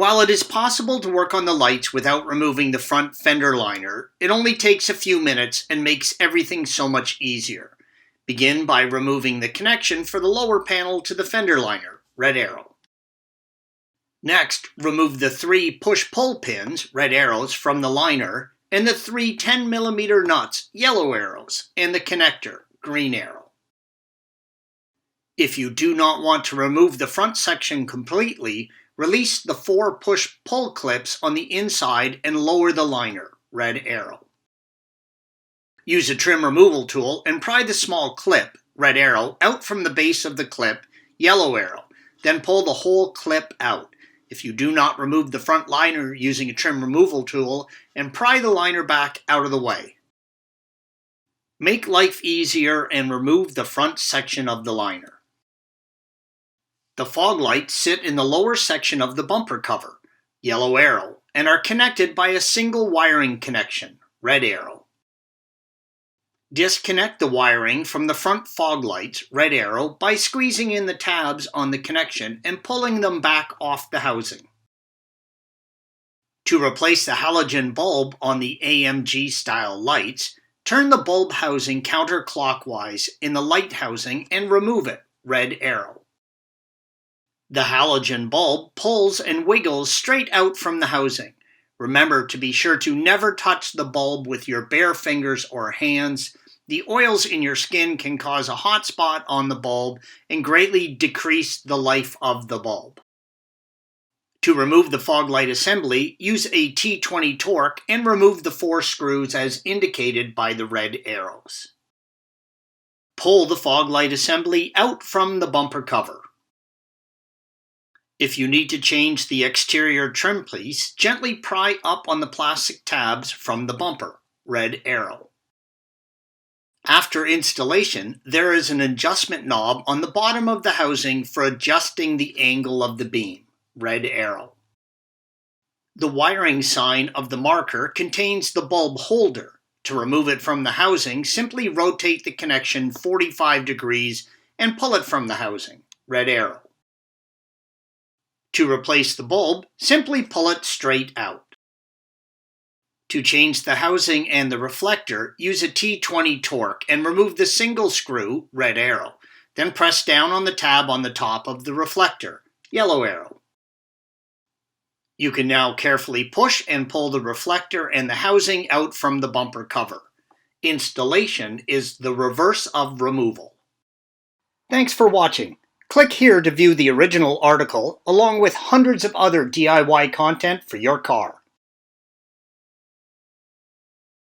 While it is possible to work on the lights without removing the front fender liner, it only takes a few minutes and makes everything so much easier. Begin by removing the connection for the lower panel to the fender liner, red arrow. Next, remove the 3 push-pull pins, red arrows, from the liner, and the 3 10mm nuts, yellow arrows, and the connector, green arrow. If you do not want to remove the front section completely, release the 4 push-pull clips on the inside and lower the liner, red arrow. Use a trim removal tool and pry the small clip, red arrow, out from the base of the clip, yellow arrow, then pull the whole clip out. If you do not remove the front liner using a trim removal tool, and pry the liner back out of the way. Make life easier and remove the front section of the liner. The fog lights sit in the lower section of the bumper cover, yellow arrow, and are connected by a single wiring connection, red arrow. Disconnect the wiring from the front fog lights, red arrow, by squeezing in the tabs on the connection and pulling them back off the housing. To replace the halogen bulb on the AMG style lights, turn the bulb housing counterclockwise in the light housing and remove it, red arrow. The halogen bulb pulls and wiggles straight out from the housing. Remember to be sure to never touch the bulb with your bare fingers or hands. The oils in your skin can cause a hot spot on the bulb and greatly decrease the life of the bulb. To remove the fog light assembly, use a T20 Torx and remove the 4 screws as indicated by the red arrows. Pull the fog light assembly out from the bumper cover. If you need to change the exterior trim piece, gently pry up on the plastic tabs from the bumper, red arrow. After installation, there is an adjustment knob on the bottom of the housing for adjusting the angle of the beam, red arrow. The wiring sign of the marker contains the bulb holder. To remove it from the housing, simply rotate the connection 45 degrees and pull it from the housing, red arrow. To replace the bulb, simply pull it straight out. To change the housing and the reflector, use a T20 Torx and remove the single screw, red arrow. Then press down on the tab on the top of the reflector, yellow arrow. You can now carefully push and pull the reflector and the housing out from the bumper cover. Installation is the reverse of removal. Thanks for watching. Click here to view the original article along with hundreds of other DIY content for your car.